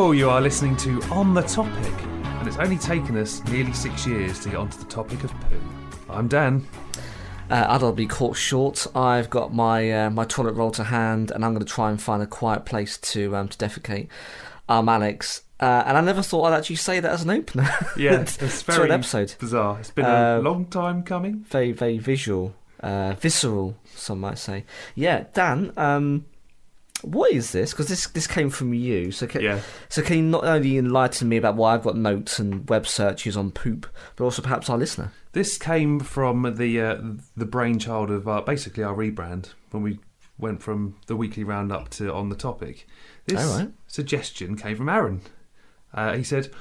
Hello, you are listening to On The Topic, and it's only taken us nearly 6 years to get onto the topic of poo. I'm Dan. I'll be caught short. I've got my my toilet roll to hand, and I'm going to try and find a quiet place to defecate. I'm Alex, and I never thought I'd actually say that as an opener. Yeah, it's very an episode. Bizarre. It's been a long time coming. Very, very visual, visceral, some might say. Yeah, Dan. What is this? Because this came from you. So can you not only enlighten me about why I've got notes and web searches on poop, but also perhaps our listener? This came from the brainchild of basically our rebrand when we went from the weekly roundup to On The Topic. This suggestion came from Aaron. He said,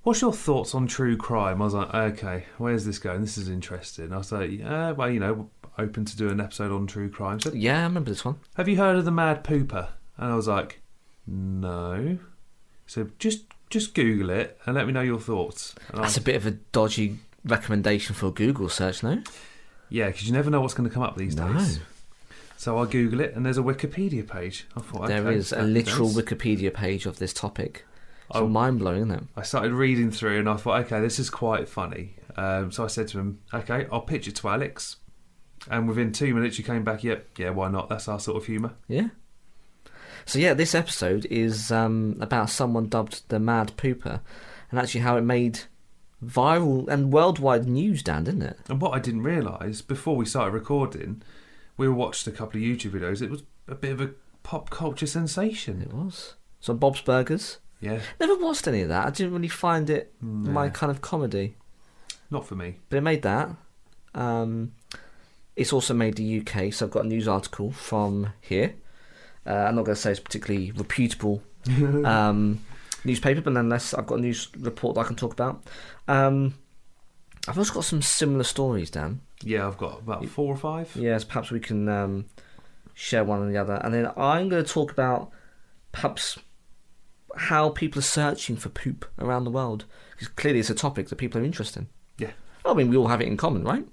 "What's your thoughts on true crime?" I was like, "Okay, where's this going? This is interesting." I was like, "Well, you know, open to do an episode on true crime." Said, yeah, I remember this one. "Have you heard of the Mad Pooper?" And I was like, "No." So just Google it and let me know your thoughts. And That's a bit of a dodgy recommendation for a Google search, no? Yeah, because you never know what's going to come up these days. So I Google it, and there's a Wikipedia page. I thought, there is a literal Wikipedia page of this topic. It's mind-blowing, isn't it? I started reading through, and I thought, okay, this is quite funny. So I said to him, okay, I'll pitch it to Alex. And within 2 minutes, you came back, yeah, why not? That's our sort of humour. Yeah. So yeah, this episode is about someone dubbed the Mad Pooper, and actually how it made viral and worldwide news, Dan, didn't it? And what I didn't realise, before we started recording, we watched a couple of YouTube videos. It was a bit of a pop culture sensation. It was. So Bob's Burgers. Yeah. Never watched any of that. I didn't really find it my kind of comedy. Not for me. But it made that. It's also made the UK, so I've got a news article from here. I'm not going to say it's particularly reputable newspaper, but nonetheless, I've got a news report that I can talk about. I've also got some similar stories, Dan. Yeah, I've got about 4 or 5. Yes, perhaps we can share one or the other. And then I'm going to talk about perhaps how people are searching for poop around the world. Because clearly it's a topic that people are interested in. Yeah. I mean, we all have it in common, right?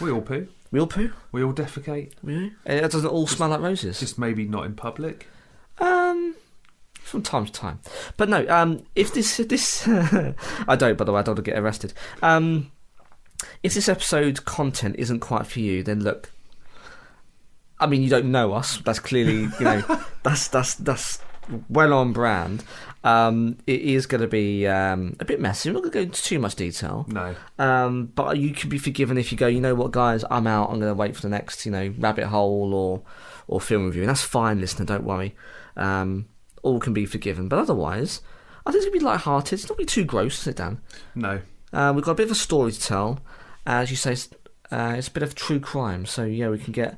We all poo. We all poo? We all defecate. Really? It doesn't all smell like roses? Just maybe not in public. From time to time. But no, if this I don't, by the way, I don't want to get arrested. If this episode content isn't quite for you, then look, I mean, you don't know us. That's clearly, that's well on brand. It is going to be a bit messy. We're not going to go into too much detail. No. But you can be forgiven if you go, you know what, guys, I'm out. I'm going to wait for the next, rabbit hole or film review. And that's fine, listener, don't worry. All can be forgiven. But otherwise, I think it's going to be light-hearted. It's not going to be too gross, is it, Dan? No. We've got a bit of a story to tell. As you say, it's a bit of true crime. So, yeah, we can get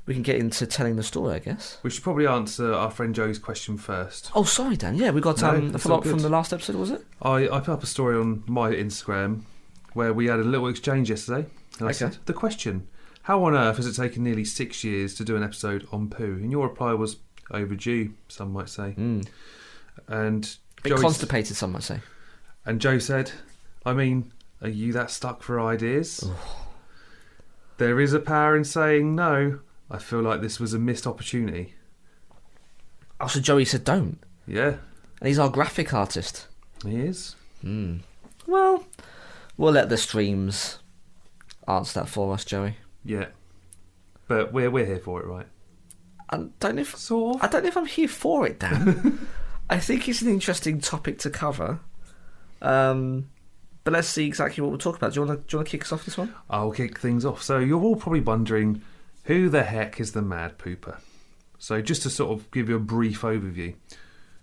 into telling the story, I guess. We should probably answer our friend Joe's question first. Oh, sorry, Dan. Yeah, we got a follow-up from the last episode, was it? I put up a story on my Instagram where we had a little exchange yesterday. And I said, the question, how on earth has it taken nearly 6 years to do an episode on poo? And your reply was overdue, some might say. And constipated, some might say. And Joe said, I mean, are you that stuck for ideas? There is a power in saying no. I feel like this was a missed opportunity. Oh, so Joey said don't? Yeah. And he's our graphic artist. He is. Well, we'll let the streams answer that for us, Joey. Yeah. But we're here for it, right? I don't know if I'm here for it, Dan. I think it's an interesting topic to cover. But let's see exactly what we'll talk about. Do you want to kick us off this one? I'll kick things off. So you're all probably wondering, who the heck is the Mad Pooper? So just to sort of give you a brief overview.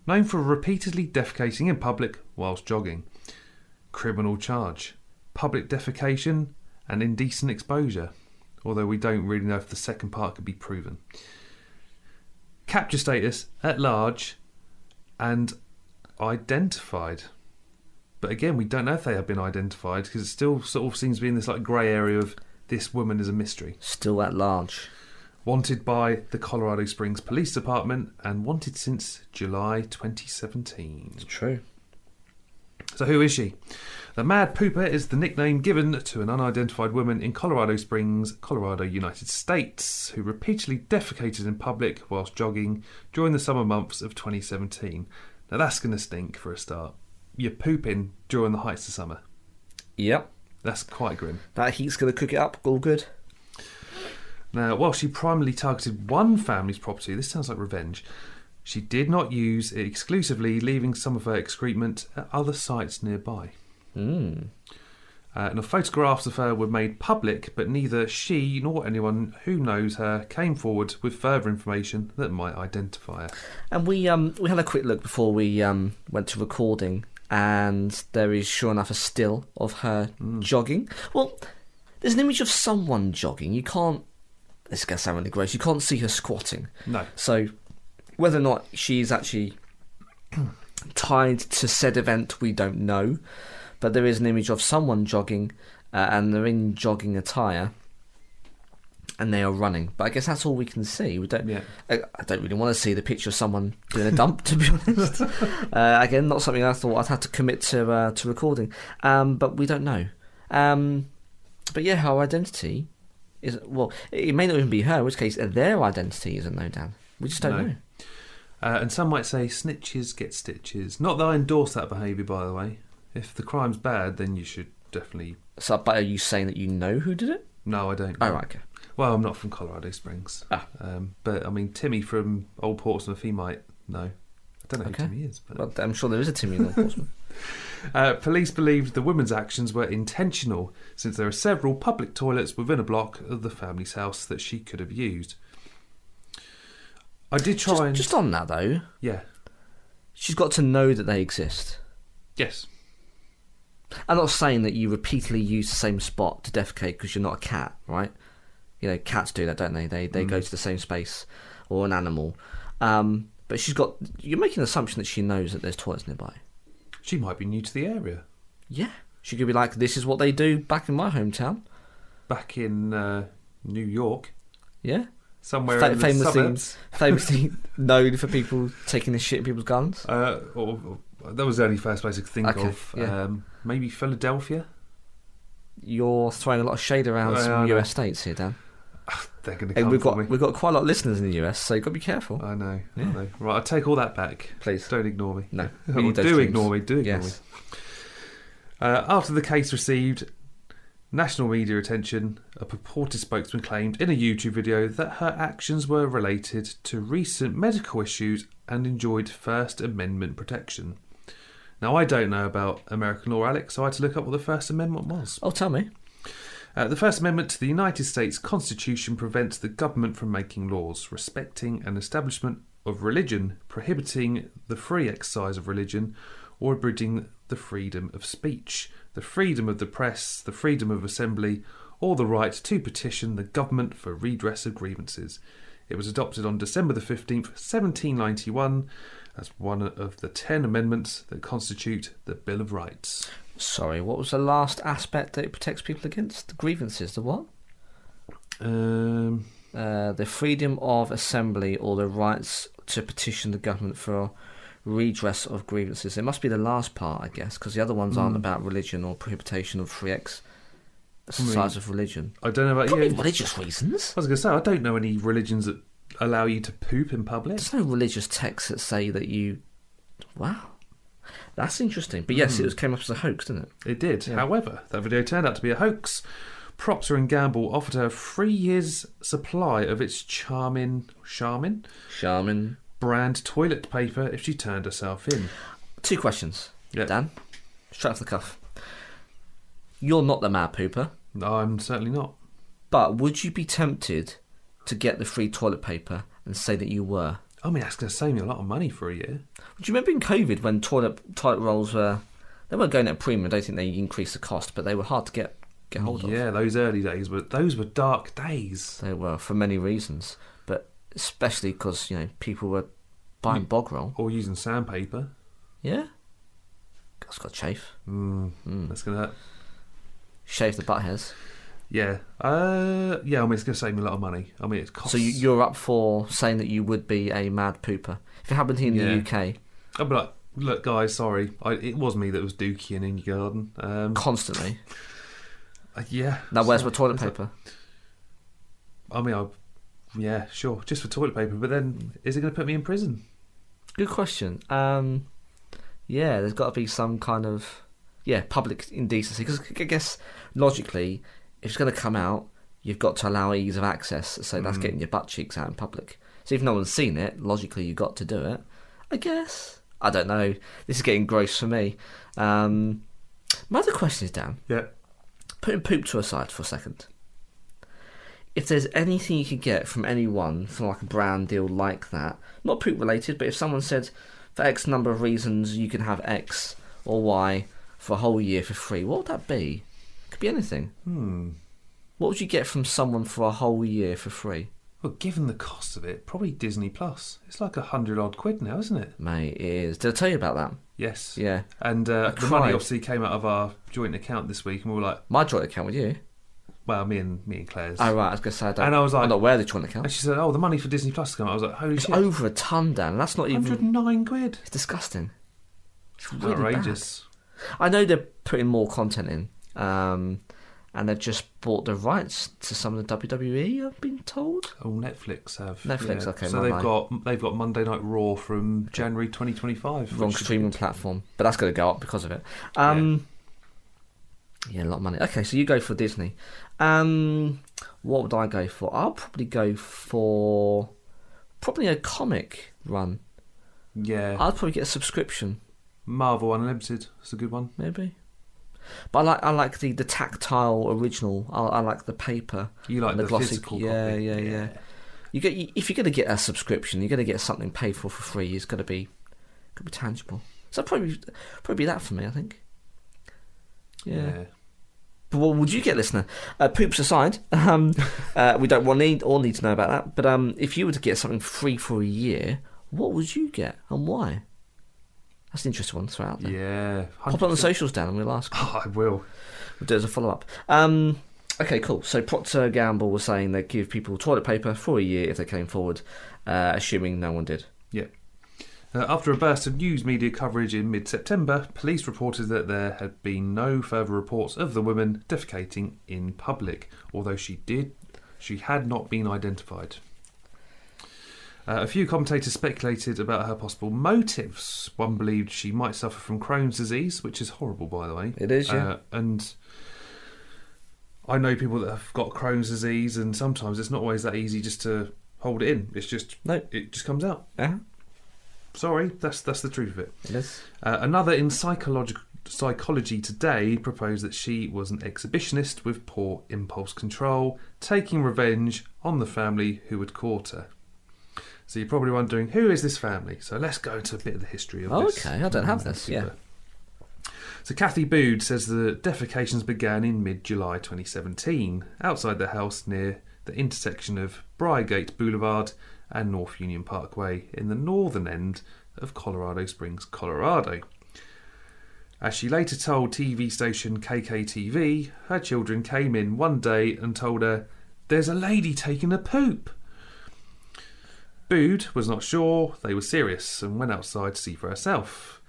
Known for repeatedly defecating in public whilst jogging. Criminal charge. Public defecation and indecent exposure. Although we don't really know if the second part could be proven. Capture status at large and identified. But again, we don't know if they have been identified because it still sort of seems to be in this like grey area of this woman is a mystery. Still at large. Wanted by the Colorado Springs Police Department and wanted since July 2017. It's true. So who is she? The Mad Pooper is the nickname given to an unidentified woman in Colorado Springs, Colorado, United States, who repeatedly defecated in public whilst jogging during the summer months of 2017. Now that's going to stink for a start. You're pooping during the heights of summer. Yep. That's quite grim. That heat's going to cook it up. All good. Now, while she primarily targeted one family's property, this sounds like revenge, she did not use it exclusively, leaving some of her excrement at other sites nearby. Now, photographs of her were made public, but neither she nor anyone who knows her came forward with further information that might identify her. And we had a quick look before we went to recording, and there is sure enough a still of her jogging. Well, there's an image of someone jogging. You can't. This is going to sound really gross. You can't see her squatting. No. So whether or not she's actually tied to said event, we don't know. But there is an image of someone jogging, and they're in jogging attire, and they are running. But I guess that's all we can see. We don't. Yeah. I don't really want to see the picture of someone doing a dump, to be honest. Again, not something I thought I'd have to commit to recording. But we don't know. But yeah, her identity is, well, it may not even be her. In which case, their identity isn't known, Dan. We just don't know. And some might say snitches get stitches. Not that I endorse that behaviour, by the way. If the crime's bad, then you should definitely... So, but are you saying that you know who did it? No, I don't. Oh, right, okay. Well, I'm not from Colorado Springs. But, I mean, Timmy from Old Portsmouth, he might know. I don't know who Timmy is. But... Well, I'm sure there is a Timmy in Old Portsmouth. Police believed the woman's actions were intentional, since there are several public toilets within a block of the family's house that she could have used. I did try Just on that, though. Yeah. She's got to know that they exist. Yes. I'm not saying that you repeatedly use the same spot to defecate because you're not a cat, right? You know, cats do that, don't they? They go to the same space, or an animal. But you're making an assumption that she knows that there's toilets nearby. She might be new to the area. Yeah. She could be like, this is what they do back in my hometown. Back in New York. Yeah. Somewhere in the suburbs. Famously known for people taking the shit in people's gardens. That was the only first place I could think of. Yeah. Maybe Philadelphia? You're throwing a lot of shade around some US states here, Dan. They're going to come for me. We've got quite a lot of listeners in the US, so you've got to be careful. I know. Yeah. I know. Right, I take all that back. Please. Don't ignore me. No. Do ignore me. Yes. After the case received national media attention, a purported spokesman claimed in a YouTube video that her actions were related to recent medical issues and enjoyed First Amendment protection. Now, I don't know about American law, Alex, so I had to look up what the First Amendment was. Oh, tell me. The First Amendment to the United States Constitution prevents the government from making laws respecting an establishment of religion, prohibiting the free exercise of religion, or abridging the freedom of speech, the freedom of the press, the freedom of assembly, or the right to petition the government for redress of grievances. It was adopted on December the 15th, 1791, as one of the 10 amendments that constitute the Bill of Rights. Sorry, what was the last aspect that it protects people against? The grievances, the what? The freedom of assembly or the rights to petition the government for redress of grievances. It must be the last part, I guess, because the other ones aren't about religion or prohibition of free exercise of religion. I don't know about Probably you. religious reasons. I was going to say, I don't know any religions that allow you to poop in public. There's no religious texts that say that you... Wow. That's interesting. But yes, it came up as a hoax, didn't it? It did. Yeah. However, that video turned out to be a hoax. Procter & Gamble offered her 3 years' supply of its Charmin brand toilet paper if she turned herself in. 2 questions, Yep. Dan. Straight off the cuff. You're not the mad pooper, No, I'm certainly not. but would you be tempted to get the free toilet paper and say that you were? I mean, that's going to save me a lot of money for a year. Do you remember in COVID when toilet rolls were... They weren't going at a premium, I don't think they increased the cost, but they were hard to get hold of. Yeah, those early days, those were dark days. They were, for many reasons, but especially because, people were buying bog roll. Or using sandpaper. Yeah? That's got chafe. That's going to hurt. Shave the butt hairs. Yeah. I mean, it's going to save me a lot of money. I mean, it costs... So you're up for saying that you would be a mad pooper. If it happened here in the UK... I'd be like, Look, guys, sorry. It was me that was dookying in your garden. Constantly. Yeah. Now, where's my toilet paper? I mean, yeah, sure, just for toilet paper. But then, is it going to put me in prison? Good question. Yeah, there's got to be some kind of public indecency, because I guess logically, if it's going to come out, you've got to allow ease of access. So that's getting your butt cheeks out in public. So if no one's seen it, logically you've got to do it. I guess. I don't know. This is getting gross for me. My other question is, Dan. Yeah. Putting poop to a side for a second. If there's anything you could get from anyone from like a brand deal like that, not poop related, but if someone said for X number of reasons you can have X or Y for a whole year for free, what would that be? It could be anything. What would you get from someone for a whole year for free? Well, given the cost of it, probably Disney Plus. It's like £100 now, isn't it? Mate, it is. Did I tell you about that? Yes. Yeah. And the money obviously came out of our joint account this week, and we were like, my joint account with you? Well, me and Claire's. Oh, right, I was going to say, and I was like, I'm not aware of the joint account. And she said, oh, the money for Disney Plus has come out. I was like, holy it's shit. Over a ton, Dan. That's not even... £109. It's disgusting. It's really outrageous. Bad. I know they're putting more content in, and they've just bought the rights to some of the WWE, I've been told. Oh, Netflix have. Netflix, yeah. okay. So they've got Monday Night Raw from January 2025. Wrong streaming platform, but that's going to go up because of it. Yeah, a lot of money. Okay, so you go for Disney. What would I go for? I'll probably go for a comic run. Yeah. I'd probably get a subscription. Marvel Unlimited. That's a good one. Maybe. But I like the tactile original. I like the paper. You like the glossy physical copy. Yeah. If you're going to get a subscription, you're going to get something paid for free. It's got to be tangible. So probably that for me, I think. Yeah. But what would you get, listener? Poops aside, we don't need to know about that. But if you were to get something free for a year, what would you get and why? That's an interesting one to throw out there. Yeah. 100%. Pop it on the socials, Dan, and we'll ask. Oh, I will. We'll do it as a follow-up. Okay, cool. So Procter & Gamble was saying they'd give people toilet paper for a year if they came forward, assuming no one did. Yeah. After a burst of news media coverage in mid-September, police reported that there had been no further reports of the woman defecating in public, although she had not been identified. A few commentators speculated about her possible motives. One believed she might suffer from Crohn's disease, which is horrible, by the way. It is, yeah. And I know people that have got Crohn's disease, and sometimes it's not always that easy just to hold it in. It's just it just comes out. Uh-huh. Sorry, that's the truth of it. It is. Another in Psychology Today proposed that she was an exhibitionist with poor impulse control, taking revenge on the family who had caught her. So you're probably wondering, who is this family? So let's go into a bit of the history of this. Okay, I don't have this, yeah. So Kathy Bood says the defecations began in mid-July 2017, outside the house near the intersection of Briargate Boulevard and North Union Parkway in the northern end of Colorado Springs, Colorado. As she later told TV station KKTV, her children came in one day and told her, "There's a lady taking a poop." Bood was not sure they were serious and went outside to see for herself.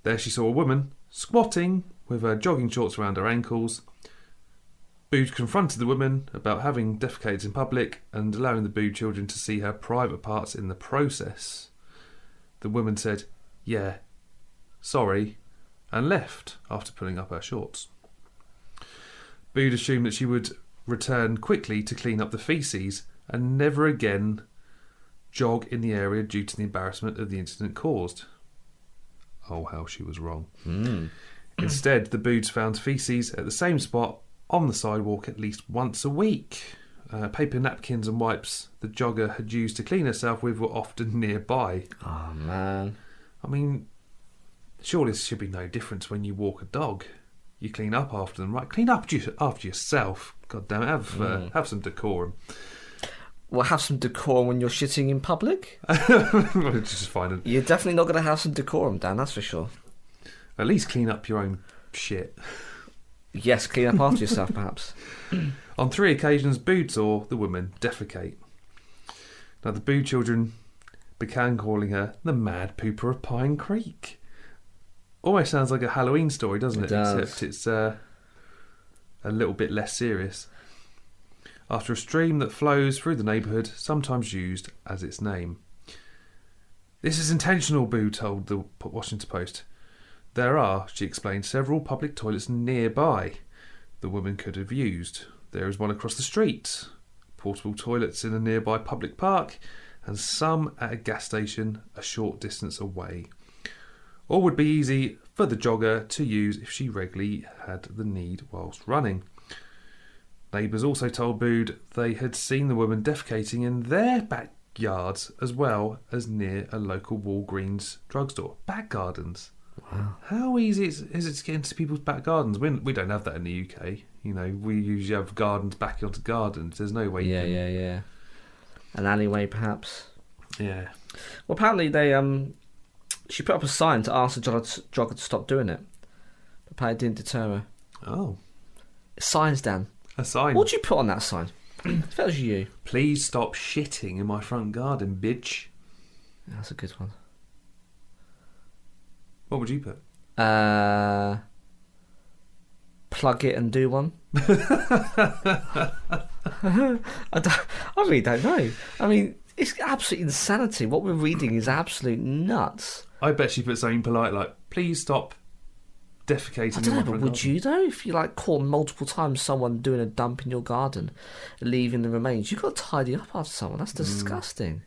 There she saw a woman squatting with her jogging shorts around her ankles. Bood confronted the woman about having defecated in public and allowing the Bood children to see her private parts in the process. The woman said, "Yeah, sorry," and left after pulling up her shorts. Bood assumed that she would return quickly to clean up the faeces and never again jog in the area due to the embarrassment of the incident caused. Oh, how she was wrong. Instead, the Boods found faeces at the same spot on the sidewalk at least once a week. Paper napkins and wipes the jogger had used to clean herself with were often nearby. Oh, man. I mean, surely this should be no difference when you walk a dog. You clean up after them, right? Clean up after yourself. God damn it, have some decorum. Well, have some decorum when you're shitting in public. Just fine. You're definitely not going to have some decorum, Dan, that's for sure. At least clean up your own shit. Yes, clean up after yourself, perhaps. On 3 occasions, Bood saw the woman defecate. Now, the Bood children began calling her the Mad Pooper of Pine Creek. Almost sounds like a Halloween story, doesn't it? It does. Except it's a little bit less serious. After a stream that flows through the neighbourhood, sometimes used as its name. This is intentional, Boo told the Washington Post. There are, she explained, several public toilets nearby the woman could have used. There is one across the street, portable toilets in a nearby public park, and some at a gas station a short distance away. All would be easy for the jogger to use if she regularly had the need whilst running. Neighbours also told Bood they had seen the woman defecating in their backyards as well as near a local Walgreens drugstore. Back gardens. Wow. How easy is it to get into people's back gardens? We don't have that in the UK. You know, we usually have gardens back onto gardens. There's no way you can... Yeah. An alleyway, perhaps? Yeah. Well, apparently she put up a sign to ask the jogger to stop doing it. But apparently it didn't deter her. Oh. Signs, Dan. A sign. What would you put on that sign? If that was you. Please stop shitting in my front garden, bitch. Yeah, that's a good one. What would you put? Plug it and do one. I really don't know. I mean, it's absolute insanity. What we're reading is absolute nuts. I bet she put something polite like, please stop defecating I in don't my know, but front would garden. you though? If you caught multiple times someone doing a dump in your garden, leaving the remains, you've got to tidy up after someone. That's disgusting.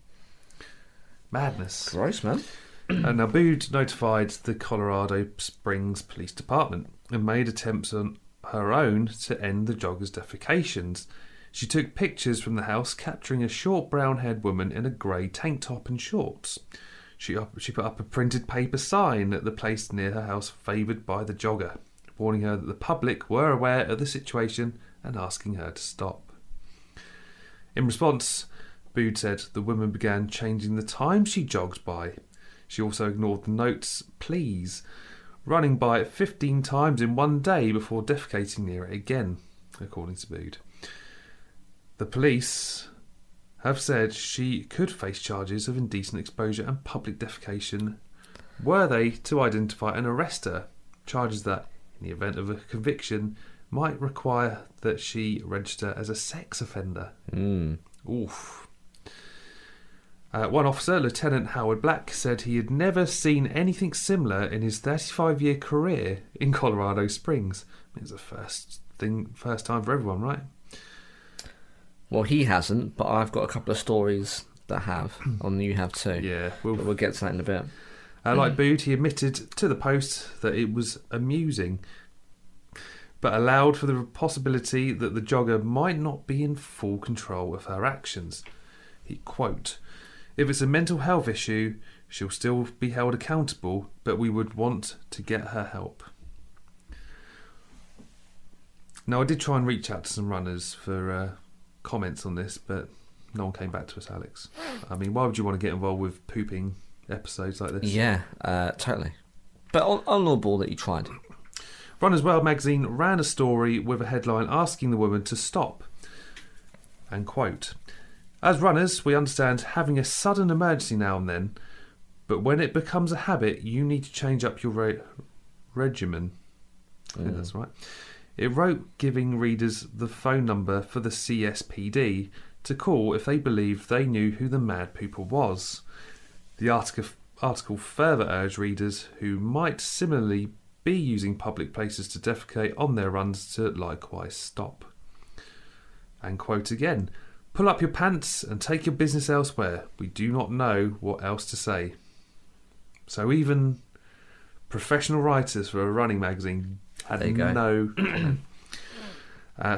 Madness. Gross, man. And now Bood notified the Colorado Springs Police Department and made attempts on her own to end the jogger's defecations. She took pictures from the house capturing a short brown-haired woman in a grey tank top and shorts. She put up a printed paper sign at the place near her house favoured by the jogger, warning her that the public were aware of the situation and asking her to stop. In response, Bood said the woman began changing the time she jogged by. She also ignored the notes, please, running by it 15 times in one day before defecating near it again, according to Bood. The police have said she could face charges of indecent exposure and public defecation were they to identify and arrest her, charges that, in the event of a conviction, might require that she register as a sex offender. Oof. One officer, Lieutenant Howard Black, said he had never seen anything similar in his 35-year career in Colorado Springs. It's the first time for everyone, right? Well, he hasn't, but I've got a couple of stories that have, and you have too. Yeah, But we'll get to that in a bit. like Bood, he admitted to the Post that it was amusing, but allowed for the possibility that the jogger might not be in full control of her actions. He, quote, if it's a mental health issue, she'll still be held accountable, but we would want to get her help. Now, I did try and reach out to some runners for comments on this, but no one came back to us, Alex. I mean, why would you want to get involved with pooping episodes like this? Yeah, totally. But honourable that you tried. Runner's World magazine ran a story with a headline asking the woman to stop. And quote, as runners, we understand having a sudden emergency now and then, but when it becomes a habit, you need to change up your regimen. I think that's right. It wrote giving readers the phone number for the CSPD to call if they believed they knew who the mad pooper was. The article further urged readers who might similarly be using public places to defecate on their runs to likewise stop. And quote again, pull up your pants and take your business elsewhere. We do not know what else to say. So even professional writers for a running magazine had no comment.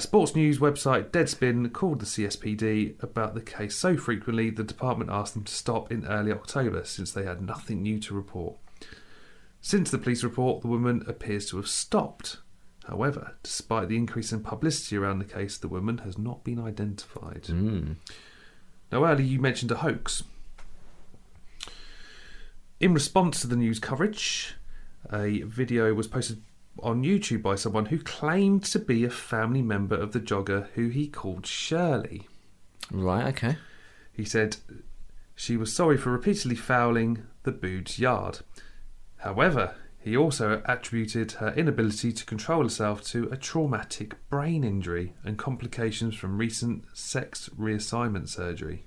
Sports news website Deadspin called the CSPD about the case so frequently the department asked them to stop in early October since they had nothing new to report. Since the police report, the woman appears to have stopped. However, despite the increase in publicity around the case, the woman has not been identified. Now, earlier you mentioned a hoax. In response to the news coverage, a video was posted on YouTube by someone who claimed to be a family member of the jogger who he called Shirley. Right, okay. He said she was sorry for repeatedly fouling the Boots yard. However, he also attributed her inability to control herself to a traumatic brain injury and complications from recent sex reassignment surgery.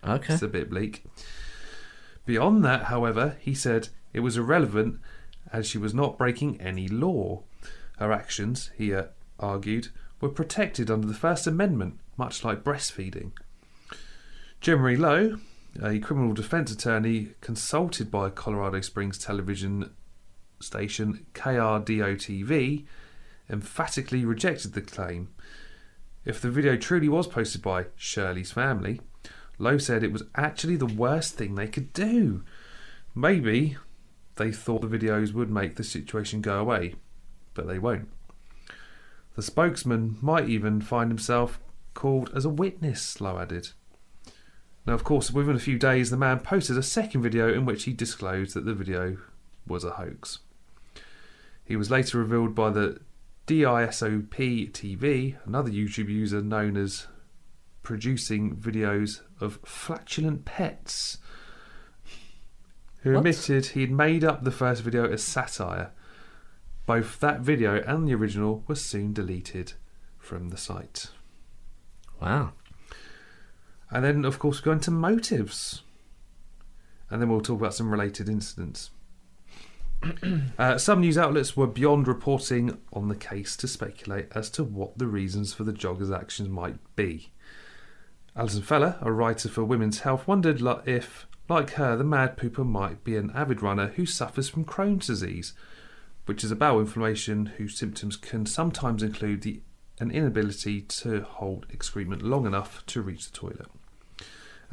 Okay. It's a bit bleak. Beyond that, however, he said it was irrelevant as she was not breaking any law. Her actions, he argued, were protected under the First Amendment, much like breastfeeding. Jeremy Lowe, a criminal defense attorney consulted by Colorado Springs television station KRDO-TV, emphatically rejected the claim. If the video truly was posted by Shirley's family, Lowe said it was actually the worst thing they could do. Maybe they thought the videos would make the situation go away, but they won't. The spokesman might even find himself called as a witness, Lowe added. Now, of course, within a few days, the man posted a second video in which he disclosed that the video was a hoax. He was later revealed by the DISOP TV, another YouTube user known as producing videos of flatulent pets, who admitted he'd made up the first video as satire. Both that video and the original were soon deleted from the site. Wow. And then, of course, we go into motives. And then we'll talk about some related incidents. Some news outlets were beyond reporting on the case to speculate as to what the reasons for the jogger's actions might be. Alison Feller, a writer for Women's Health, wondered if, like her, the mad pooper might be an avid runner who suffers from Crohn's disease, which is a bowel inflammation whose symptoms can sometimes include an inability to hold excrement long enough to reach the toilet.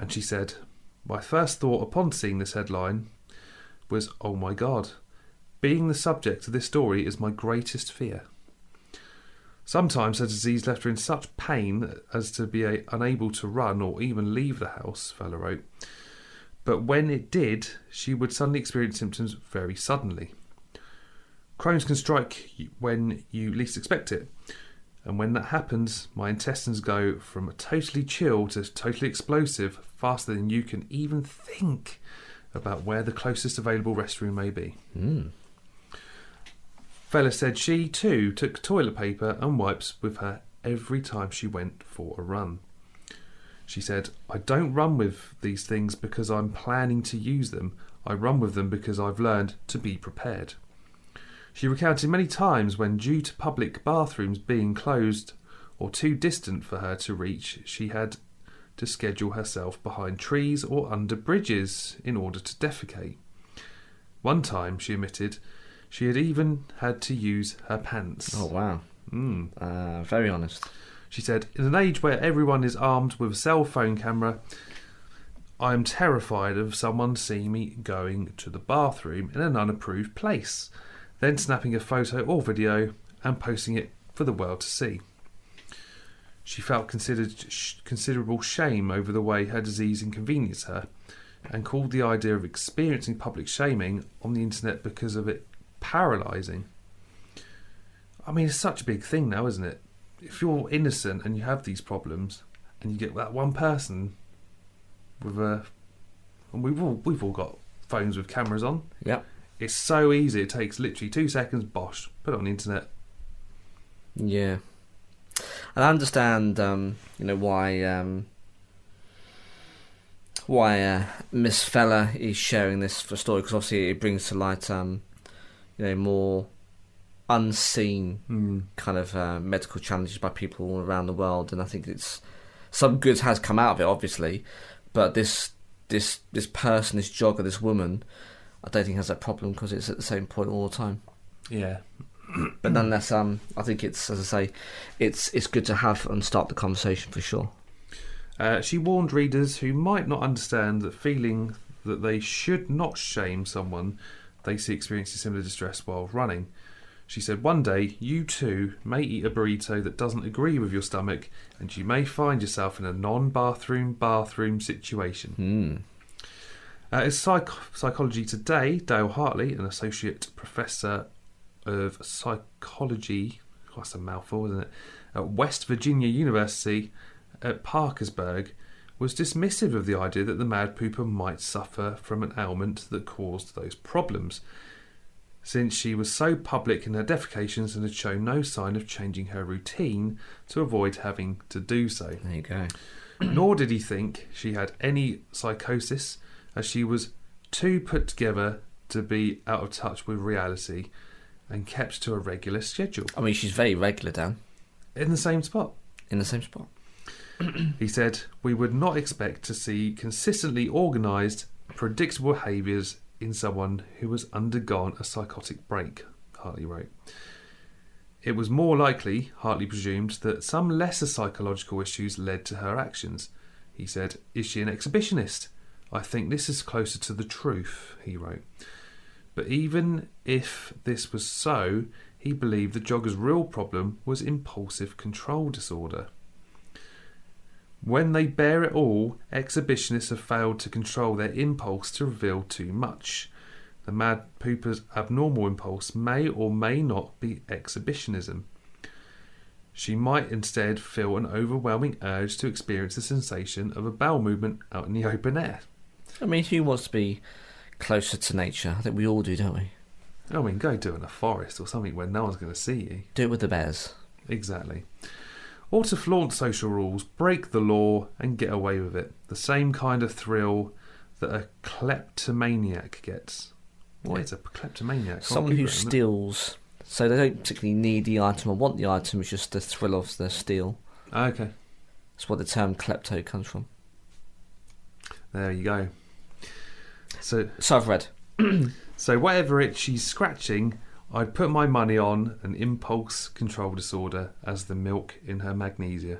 And she said, "My first thought upon seeing this headline was, oh my God, being the subject of this story is my greatest fear. Sometimes her disease left her in such pain as to be unable to run or even leave the house," Feller wrote. "But when it did, she would suddenly experience symptoms very suddenly. Crohn's can strike when you least expect it. And when that happens, my intestines go from totally chill to totally explosive faster than you can even think about where the closest available restroom may be." Feller said she, too, took toilet paper and wipes with her every time she went for a run. She said, "I don't run with these things because I'm planning to use them. I run with them because I've learned to be prepared." She recounted many times when, due to public bathrooms being closed or too distant for her to reach, she had to schedule herself behind trees or under bridges in order to defecate. One time, she admitted, she had even had to use her pants. Oh, wow. Very honest. She said, "In an age where everyone is armed with a cell phone camera, I am terrified of someone seeing me going to the bathroom in an unapproved place, then snapping a photo or video and posting it for the world to see." She felt considerable shame over the way her disease inconvenienced her and called the idea of experiencing public shaming on the internet because of it paralysing. I mean, it's such a big thing now, isn't it? If you're innocent and you have these problems and you get that one person with and we've all got phones with cameras on. Yep. It's so easy. It takes literally 2 seconds. Bosh, put it on the internet. Yeah, and I understand, why Miss Feller is sharing this for a story, because obviously it brings to light, more unseen kind of medical challenges by people all around the world, and I think it's some good has come out of it, obviously, but this person, this jogger, this woman, I don't think has that problem because it's at the same point all the time. Yeah. But nonetheless, I think it's, as I say, it's good to have and start the conversation for sure. She warned readers who might not understand that feeling that they should not shame someone they see experiencing similar distress while running. She said, "One day you too may eat a burrito that doesn't agree with your stomach, and you may find yourself in a non-bathroom situation." It's Psychology Today, Dale Hartley, an associate professor of psychology, that's a mouthful, isn't it, at West Virginia University at Parkersburg, was dismissive of the idea that the mad pooper might suffer from an ailment that caused those problems, since she was so public in her defecations and had shown no sign of changing her routine to avoid having to do so. There you go. Nor did he think she had any psychosis, as she was too put together to be out of touch with reality and kept to a regular schedule. I mean, she's very regular, Dan. In the same spot. In the same spot. He said, "We would not expect to see consistently organised, predictable behaviours in someone who has undergone a psychotic break," Hartley wrote. It was more likely, Hartley presumed, that some lesser psychological issues led to her actions. He said, "Is she an exhibitionist? I think this is closer to the truth," he wrote. But even if this was so, he believed the jogger's real problem was impulsive control disorder. When they bear it all, exhibitionists have failed to control their impulse to reveal too much. The mad pooper's abnormal impulse may or may not be exhibitionism. She might instead feel an overwhelming urge to experience the sensation of a bowel movement out in the open air. I mean, who wants to be closer to nature? I think we all do, don't we? I mean, go do it in a forest or something where no one's going to see you. Do it with the bears. Exactly. Or to flaunt social rules, break the law and get away with it. The same kind of thrill that a kleptomaniac gets. What is a kleptomaniac? Someone who steals. So they don't particularly need the item or want the item, it's just the thrill of the steal. Okay. That's what the term klepto comes from. There you go. So I've read. So whatever itch she's scratching, I'd put my money on an impulse control disorder as the milk in her magnesia.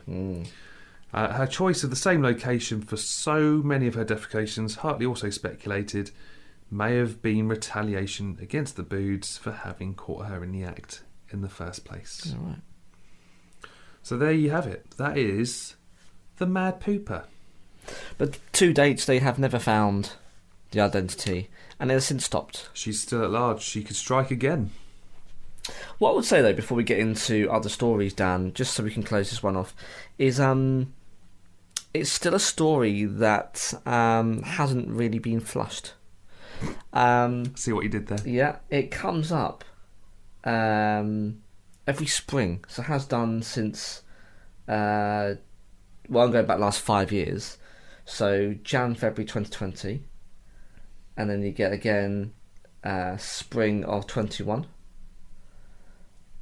Her choice of the same location for so many of her defecations, Hartley also speculated, may have been retaliation against the Boods for having caught her in the act in the first place. All right. So there you have it. That is the mad pooper. But to date, they have never found the identity, and it has since stopped. She's still at large. She could strike again. What I would say, though, before we get into other stories, Dan, just so we can close this one off, is it's still a story that hasn't really been flushed. See what you did there? Yeah, it comes up every spring. So it has done since, I'm going back last 5 years. So February 2020. And then you get again spring of 21.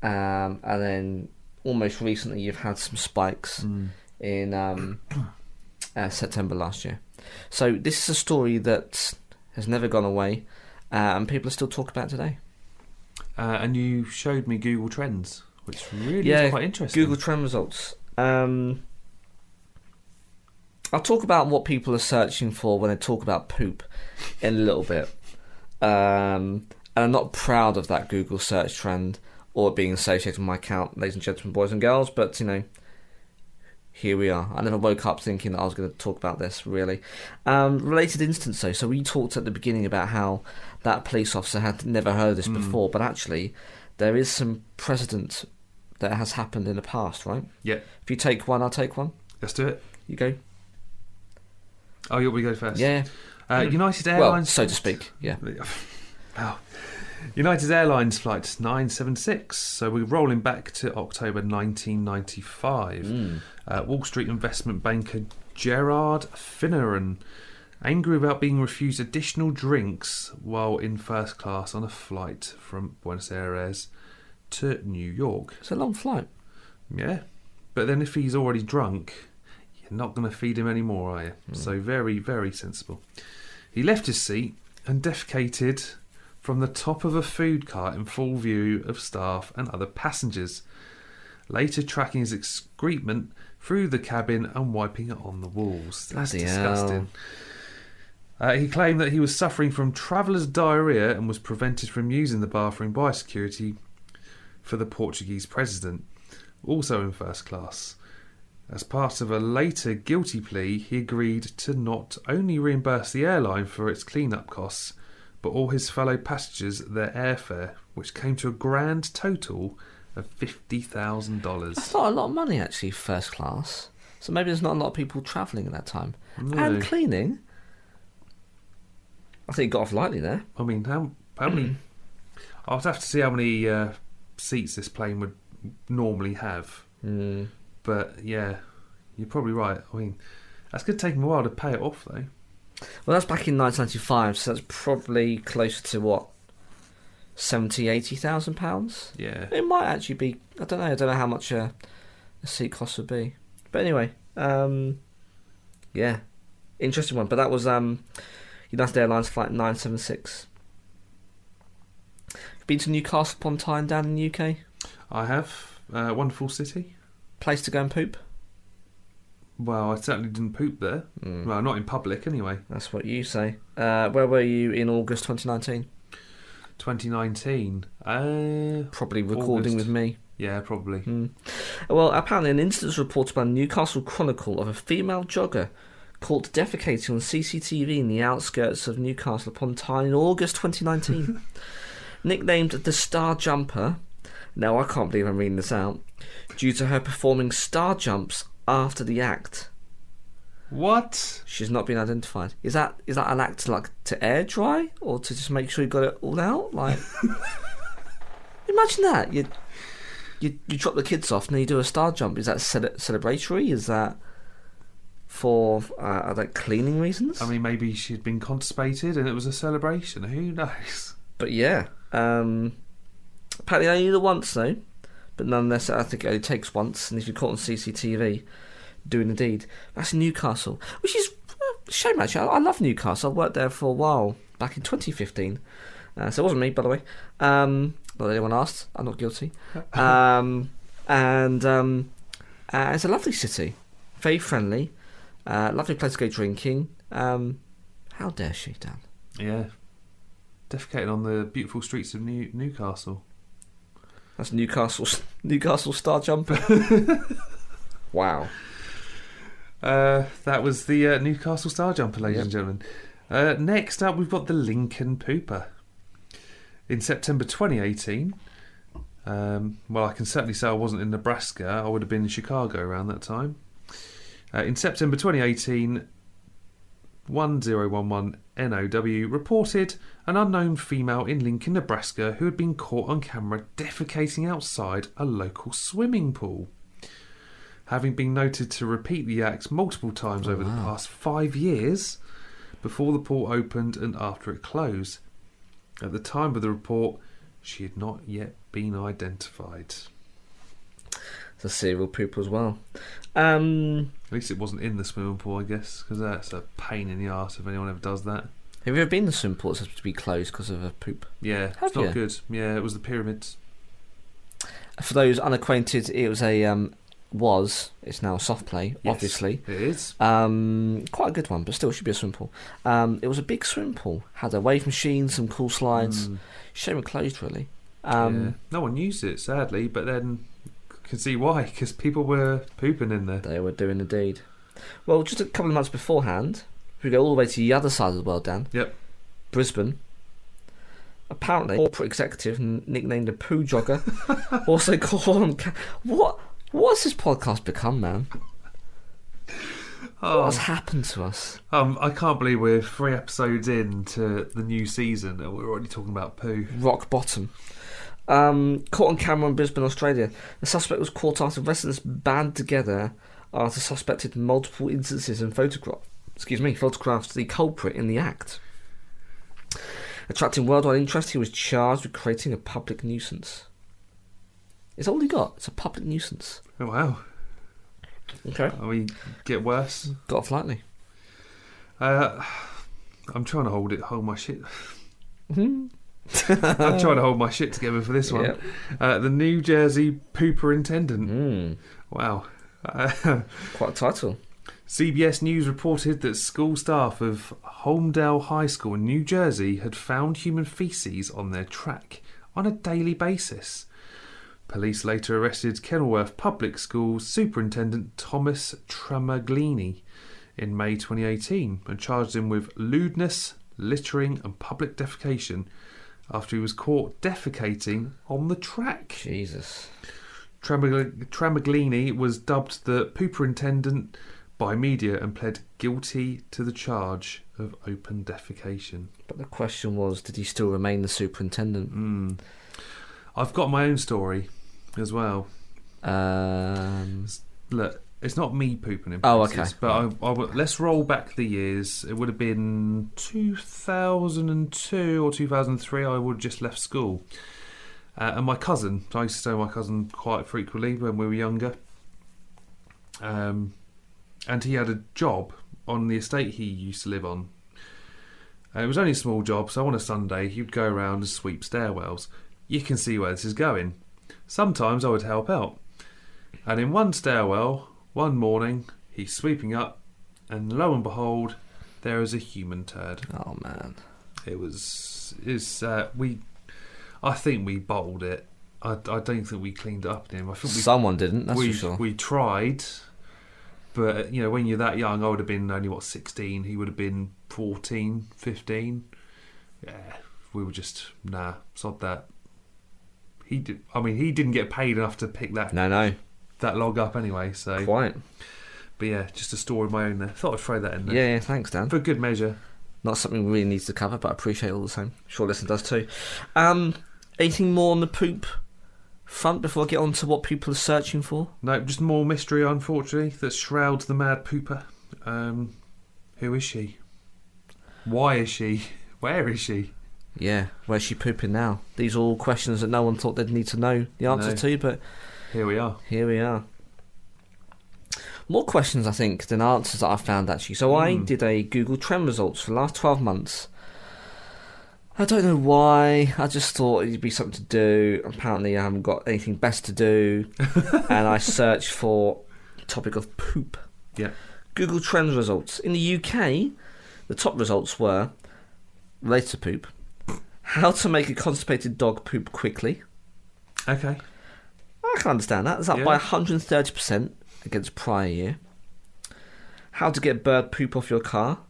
And then almost recently you've had some spikes in September last year. So this is a story that has never gone away, and people are still talking about it today. And you showed me Google Trends, which really is quite interesting. Google Trend results. I'll talk about what people are searching for when they talk about poop in a little bit. And I'm not proud of that Google search trend or being associated with my account, ladies and gentlemen, boys and girls, but, here we are. I never woke up thinking that I was going to talk about this, really. Related instance, though. So we talked at the beginning about how that police officer had never heard of this before, but actually there is some precedent that has happened in the past, right? Yeah. If you take one, I'll take one. Let's do it. You go. Oh, we go first? Yeah. United Airlines... Well, so to speak, yeah. Oh. United Airlines Flight 976. So we're rolling back to October 1995. Wall Street investment banker Gerard Finneran, angry about being refused additional drinks while in first class on a flight from Buenos Aires to New York. It's a long flight. Yeah. But then if he's already drunk, you're not going to feed him anymore, are you? So very, very sensible. He left his seat and defecated from the top of a food cart in full view of staff and other passengers, later tracking his excrement through the cabin and wiping it on the walls. That's disgusting. He claimed that he was suffering from traveller's diarrhoea and was prevented from using the bathroom by security for the Portuguese president, also in first class. As part of a later guilty plea, he agreed to not only reimburse the airline for its clean-up costs, but all his fellow passengers their airfare, which came to a grand total of $50,000. That's not a lot of money, actually, first class. So maybe there's not a lot of people travelling at that time. No. And cleaning. I think you got off lightly there. I mean, how many... I'll have to see how many seats this plane would normally have. But, yeah, you're probably right. I mean, that's going to take them a while to pay it off, though. Well, that's back in 1995, so that's probably closer to, what, £80,000? Yeah. It might actually be... I don't know how much a seat cost would be. But anyway, yeah, interesting one. But that was United Airlines Flight 976. Been to Newcastle upon Tyne down in the UK? I have. Wonderful city. Place to go and poop? Well, I certainly didn't poop there. Well, not in public, anyway. That's what you say. Where were you in August 2019? 2019. Probably recording August. with me. Yeah, probably. Well, apparently an incident was reported by the Newcastle Chronicle of a female jogger caught defecating on CCTV in the outskirts of Newcastle upon Tyne in August 2019. Nicknamed the Star Jumper, now I can't believe I'm reading this out, due to her performing star jumps after the act. What? She's not been identified. Is that an act like to air dry or to just make sure you got it all out? Like, imagine that you drop the kids off and then you do a star jump. Is that celebratory? Is that for like cleaning reasons? I mean, maybe she'd been constipated and it was a celebration. Who knows? But yeah, apparently only the once though. But nonetheless, I think it only takes once, and if you're caught on CCTV doing the deed, that's in Newcastle, which is a shame actually. I love Newcastle. I worked there for a while back in 2015, so it wasn't me, by the way. Not that anyone asked. I'm not guilty. And it's a lovely city, very friendly, lovely place to go drinking. How dare she, Dan? Yeah. Defecating on the beautiful streets of Newcastle. That's Newcastle Star Jumper. Wow. That was the Newcastle Star Jumper, ladies and gentlemen. Next up, we've got the Lincoln Pooper. In September 2018, well, I can certainly say I wasn't in Nebraska. I would have been in Chicago around that time. In September 2018, 1011 NOW reported an unknown female in Lincoln, Nebraska who had been caught on camera defecating outside a local swimming pool. Having been noted to repeat the act multiple times over the past 5 years, before the pool opened and after it closed. At the time of the report, she had not yet been identified. It's a serial pooper as well. At least it wasn't in the swimming pool, I guess, because that's a pain in the arse if anyone ever does that. Have you ever been to the swimming pool that's supposed to be closed because of a poop? Yeah, Have it's not you? good. Yeah, it was the pyramids. For those unacquainted, it was it's now a soft play, Yes, obviously. it is. Quite a good one, but still should be a swimming pool. It was a big swimming pool, had a wave machine, some cool slides. Shame it closed, really. Yeah. No one used it, sadly, but then you can see why, because people were pooping in there. They were doing the deed. Well, just a couple of months beforehand, if we go all the way to the other side of the world, Dan. Yep. Brisbane. Apparently, a corporate executive nicknamed a poo jogger also called on... What's this podcast become, man? What has happened to us? I can't believe we're 3 episodes into the new season and we're already talking about poo. Rock bottom. Caught on camera in Brisbane, Australia. The suspect was caught after residents band together after suspected multiple instances and photographs the culprit in the act. Attracting worldwide interest, he was charged with creating a public nuisance. It's all he got. It's a public nuisance. Oh, wow. Okay. We get worse. Got off lightly. I'm trying to hold my shit. I'm trying to hold my shit together for this one. Yep. The New Jersey Pooperintendent. Wow. Quite a title. CBS News reported that school staff of Holmdel High School in New Jersey had found human faeces on their track on a daily basis. Police later arrested Kenilworth Public Schools Superintendent Thomas Tramaglini in May 2018 and charged him with lewdness, littering and public defecation after he was caught defecating on the track. Jesus. Tramaglini was dubbed the pooperintendent by media and pled guilty to the charge of open defecation. But the question was, did he still remain the superintendent? I've got my own story as well. Look, it's not me pooping in places, but let's roll back the years. It would have been 2002 or 2003. I would have just left school. And my cousin, I used to stay with my cousin quite frequently when we were younger. And he had a job on the estate he used to live on. It was only a small job, so on a Sunday he'd go around and sweep stairwells. You can see where this is going. Sometimes I would help out. And in one stairwell, one morning, he's sweeping up, and lo and behold, there is a human turd. Oh man! I think we bottled it. I don't think we cleaned it up in him. I think someone didn't. That's for sure. We tried, but when you're that young, I would have been only 16. He would have been 14, 15. Yeah, we were just sod that. He didn't get paid enough to pick that. No. That log up anyway, so quite. But yeah, just a story of my own there. Thought I'd throw that in there. Yeah, thanks, Dan. For good measure. Not something we really need to cover, but I appreciate it all the same. Sure, listen does too. Anything more on the poop front before I get on to what people are searching for? No, just more mystery, unfortunately, that shrouds the mad pooper. Who is she? Why is she? Where is she? Yeah, where's she pooping now? These are all questions that no one thought they'd need to know the answer to, but here we are. More questions, I think, than answers that I found, actually. So I did a Google Trend results for the last 12 months. I don't know why. I just thought it'd be something to do. Apparently I haven't got anything best to do. And I searched for the topic of poop. Yeah. Google Trends results. In the UK, the top results were, related to poop, how to make a constipated dog poop quickly. Okay. I can understand that. It's up by 130% against prior year. How to get bird poop off your car.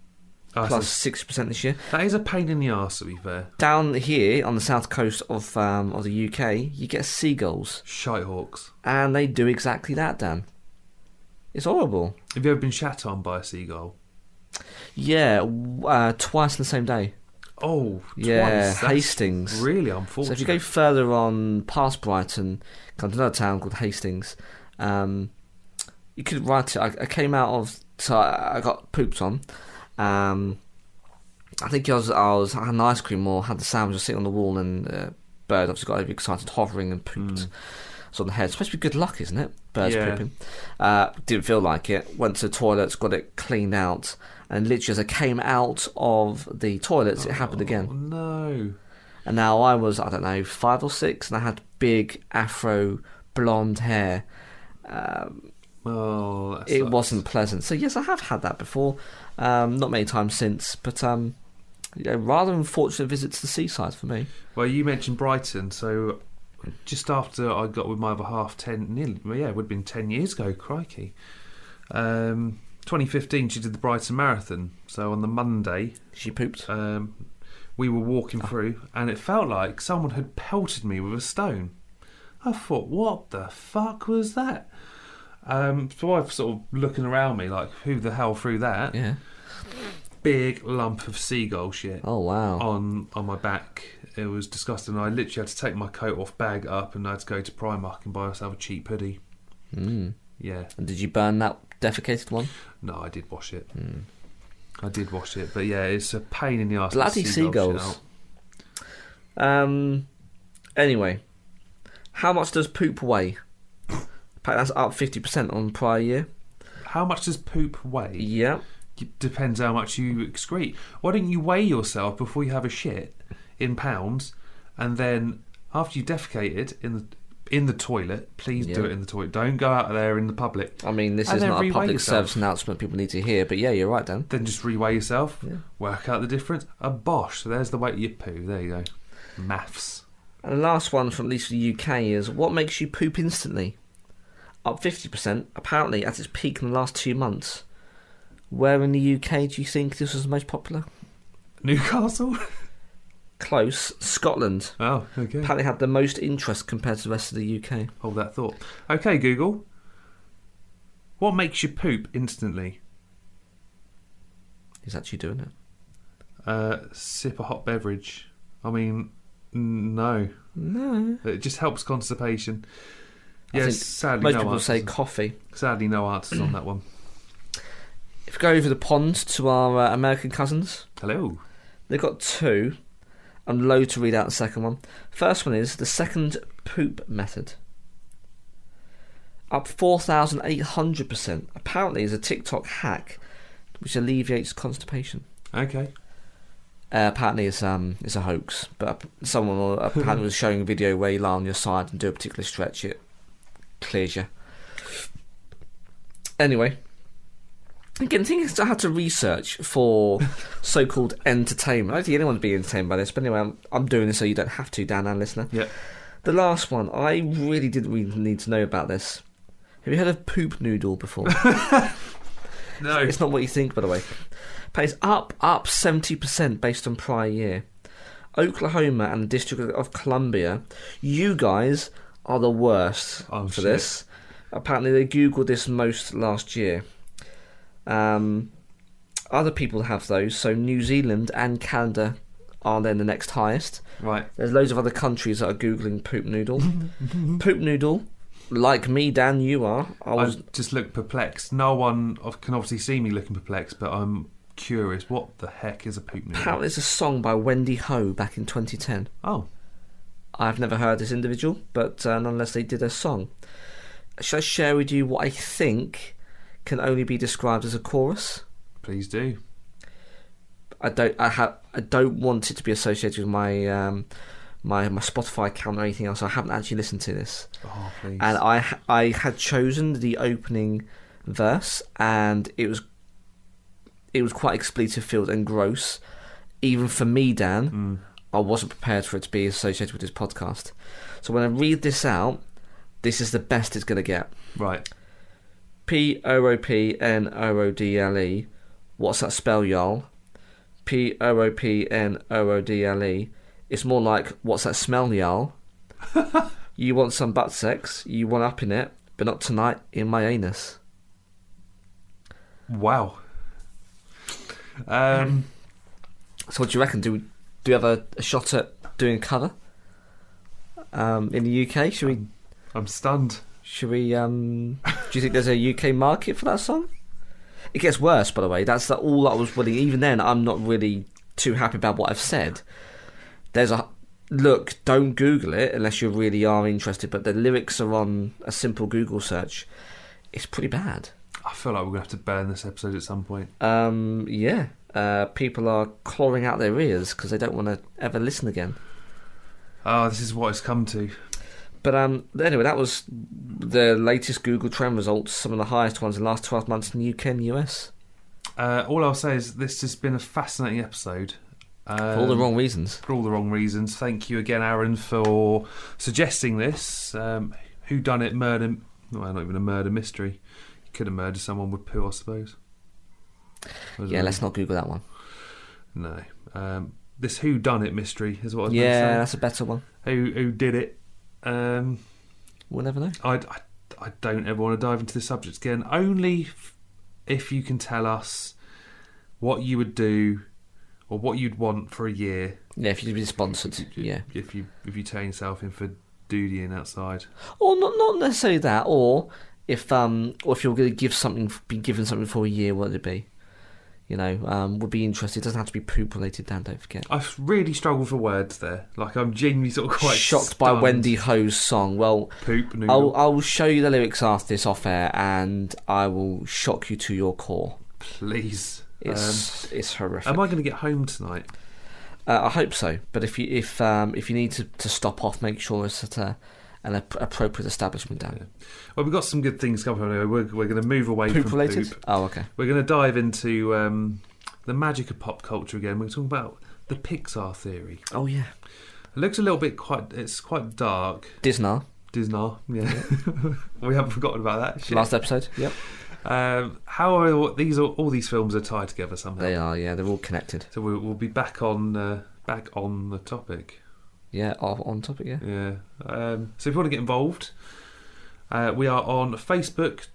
Plus 60% this year. That is a pain in the arse, to be fair. Down here on the south coast of the UK, you get seagulls. Shitehawks. And they do exactly that, Dan. It's horrible. Have you ever been shat on by a seagull? Yeah, twice in the same day. Oh, yeah, twice. That's Hastings. Really unfortunate. So if you go further on past Brighton, come to another town called Hastings, you could write it. I came out of, so I got pooped on. I think I had an ice cream or had the sandwich sitting on the wall, and bird obviously got overexcited, hovering and pooped. So on the head. It's supposed to be good luck, isn't it? Birds pooping. Didn't feel like it. Went to the toilets, got it cleaned out, and literally as I came out of the toilets, it happened again. Oh no! And now I was, I don't know, 5 or 6, and I had big afro blonde hair. It wasn't pleasant. So yes, I have had that before. Not many times since, but rather unfortunate visit to the seaside for me. Well, you mentioned Brighton, so just after I got with my other half, it would have been 10 years ago, crikey. 2015, she did the Brighton Marathon. So on the Monday, she pooped. We were walking through, and it felt like someone had pelted me with a stone. I thought, what the fuck was that? So I'm sort of looking around me like, who the hell threw that? Yeah. Big lump of seagull shit. Oh wow. On my back. It was disgusting. I literally had to take my coat off, bag it up, and I had to go to Primark and buy myself a cheap hoodie. Yeah. And did you burn that defecated one? No, I did wash it. I did wash it, but yeah, it's a pain in the arse. Bloody seagulls. Anyway, how much does poop weigh? That's up 50% on prior year. How much does poop weigh? Yeah. It depends how much you excrete. Why don't you weigh yourself before you have a shit in pounds, and then after you defecated in the toilet, please do it in the toilet. Don't go out there in the public. I mean, this is not a public service announcement people need to hear, but yeah, you're right, Dan. Then just reweigh yourself, work out the difference. Bosh, so there's the weight of your poo. There you go. Maths. And the last one from at least the UK is, what makes you poop instantly? Up 50%, apparently at its peak in the last 2 months. Where in the UK do you think this was the most popular? Newcastle? Close. Scotland. Oh, okay. Apparently had the most interest compared to the rest of the UK. Hold that thought. Okay, Google. What makes you poop instantly? He's actually doing it. Sip a hot beverage. I mean, no. No. It just helps constipation. I Yes, think sadly most no people answers. say coffee. Sadly no answers on that one. If we go over the pond to our American cousins, Hello. they've got two. I'm low to read out the second one. First one is the second poop method. Up 4,800%. Apparently is a TikTok hack which alleviates constipation. Okay. Apparently it's a hoax, but someone apparently was showing a video where you lie on your side and do a particular stretch. It clears you. Anyway, again, I think I had to research for so-called entertainment. I don't think anyone's being entertained by this, but anyway, I'm doing this so you don't have to, Dan and listener. Yeah. The last one, I really didn't really need to know about this. Have you heard of poop noodle before? No. It's not what you think, by the way. Pays up 70% based on prior year. Oklahoma and the District of Columbia, you guys are the worst for this. Apparently they Googled this most last year. Other people have those, so New Zealand and Canada are then the next highest. Right. There's loads of other countries that are Googling poop noodle. Poop noodle, like me, Dan, you are. I just look perplexed. No one can obviously see me looking perplexed, but I'm curious. What the heck is a poop noodle? Apparently it's a song by Wendy Ho back in 2010. Oh. I've never heard this individual, but nonetheless they did a song. Shall I share with you what I think can only be described as a chorus? Please do. I don't want it to be associated with my my Spotify account or anything else. I haven't actually listened to this. Oh, please. And I had chosen the opening verse, and it was quite expletive filled and gross. Even for me, Dan, I wasn't prepared for it to be associated with this podcast. So when I read this out, this is the best it's going to get. Right. Poopnoodle. What's that spell, y'all? Poopnoodle. It's more like, what's that smell, y'all? You want some butt sex, you want up in it, but not tonight in my anus. Wow. So what do you reckon? Do you have a shot at doing a cover? In the UK, should we? I'm stunned. Should we? Do you think there's a UK market for that song? It gets worse, by the way. That's all I was willing. Even then, I'm not really too happy about what I've said. There's a look. Don't Google it unless you really are interested. But the lyrics are on a simple Google search. It's pretty bad. I feel like we're gonna have to burn this episode at some point. Yeah. People are clawing out their ears because they don't want to ever listen again. Oh, this is what it's come to. But anyway, that was the latest Google trend results. Some of the highest ones in the last 12 months in the UK and the US. All I'll say is this has been a fascinating episode. For all the wrong reasons. For all the wrong reasons. Thank you again, Aaron, for suggesting this. Whodunit murder... Well, not even a murder mystery. You could have murdered someone with poo, I suppose. Yeah, let's not Google that one. No. This whodunit mystery is what I was going to say. Yeah, that's a better one. Who did it? We'll never know. I don't ever want to dive into this subject again. Only if you can tell us what you would do or what you'd want for a year. Yeah, if you'd be sponsored. Yeah. If you turn yourself in for dutying outside. Or not necessarily that. Or if you're going to be given something for a year, what would it be? You know, would be interested. It doesn't have to be poop related, Dan, don't forget. I've really struggled for words there. Like, I'm genuinely sort of quite shocked by Wendy Ho's song. Well, poop noodle. I will show you the lyrics after this off air, and I will shock you to your core. Please. It's horrific. Am I going to get home tonight? I hope so. But if you need to stop off, make sure it's at an appropriate establishment, Dan. Yeah. Well, we've got some good things coming up. Anyway. We're going to move away poop from related? poop. Oh, okay. We're going to dive into the magic of pop culture again. We're talking about the Pixar theory. Oh, yeah. It looks a little bit it's quite dark. Disney, yeah. We haven't forgotten about that. Shit. Last episode, yep. How are all these films are tied together somehow? They are, yeah. They're all connected. So we'll be back on back on the topic. Yeah, on topic, yeah. Yeah. So if you want to get involved, we are on Facebook,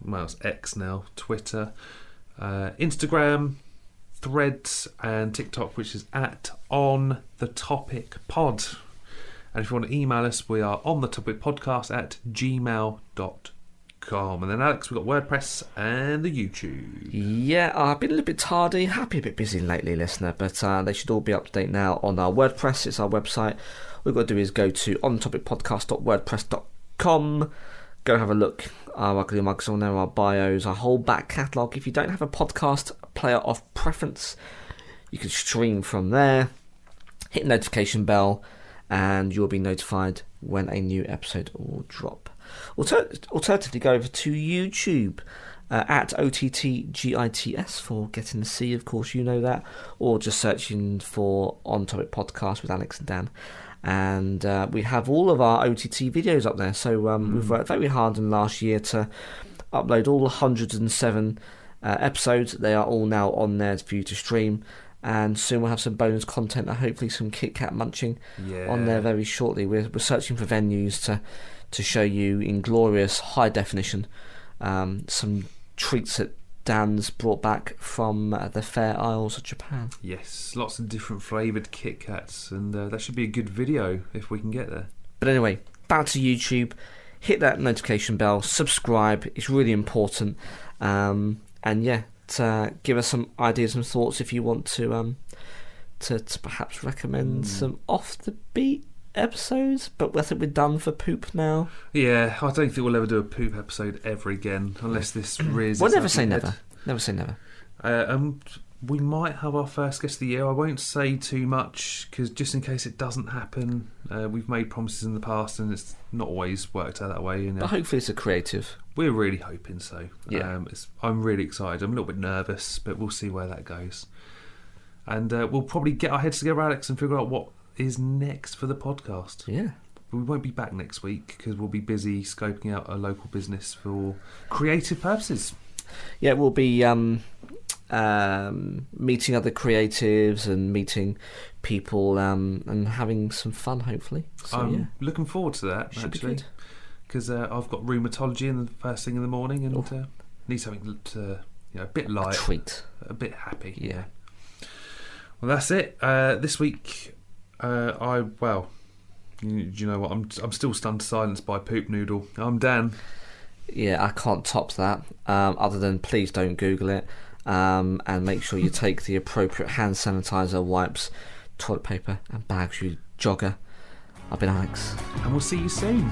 well, it's X now, Twitter, Instagram, Threads, and TikTok, which is at On The Topic Pod. And if you want to email us, we are onthetopicpodcast@gmail.com. And then, Alex, we've got WordPress and the YouTube. Yeah, I've been a little bit tardy. Have been a bit busy lately, listener, but they should all be up to date now on our WordPress. It's our website. All we've got to do is go to onthetopicpodcast.wordpress.com. Go have a look. Our ugly mugs on there, our bios, our whole back catalogue. If you don't have a podcast player of preference, you can stream from there. Hit the notification bell, and you'll be notified when a new episode will drop. Alternatively, go over to YouTube at OTTGITS for Getting the C, of course, you know that, or just searching for On Topic Podcast with Alex and Dan. And we have all of our OTT videos up there. So we've worked very hard in the last year to upload all the 107 episodes. They are all now on there for you to stream. And soon we'll have some bonus content and hopefully some Kit Kat munching on there very shortly. We're searching for venues to show you in glorious high definition some treats that Dan's brought back from the Fair Isles of Japan. Yes, lots of different flavoured Kit Kats, and that should be a good video if we can get there. But anyway, back to YouTube. Hit that notification bell, subscribe. It's really important. And yeah, give us some ideas and thoughts if you want to perhaps recommend some off the beat episodes. But I think we're done for poop now. Yeah, I don't think we'll ever do a poop episode ever again unless this rears. Well, never say never. Never say never. We might have our first guest of the year. I won't say too much because just in case it doesn't happen, we've made promises in the past and it's not always worked out that way. You know? But hopefully it's a creative. We're really hoping so. Yeah. I'm really excited. I'm a little bit nervous, but we'll see where that goes. And we'll probably get our heads together, Alex, and figure out what is next for the podcast. Yeah. We won't be back next week because we'll be busy scoping out a local business for creative purposes. Yeah, we'll be meeting other creatives and meeting people and having some fun, hopefully. So, I'm looking forward to that, should actually, because I've got rheumatology in the first thing in the morning and need something to, a bit light, a treat, a bit happy. Yeah. Well, that's it. This week, you know what? I'm still stunned to silence by Poop Noodle. I'm Dan. Yeah, I can't top that. Other than please don't Google it, and make sure you take the appropriate hand sanitizer, wipes, toilet paper, and bags. You jogger. I've been Alex, and we'll see you soon.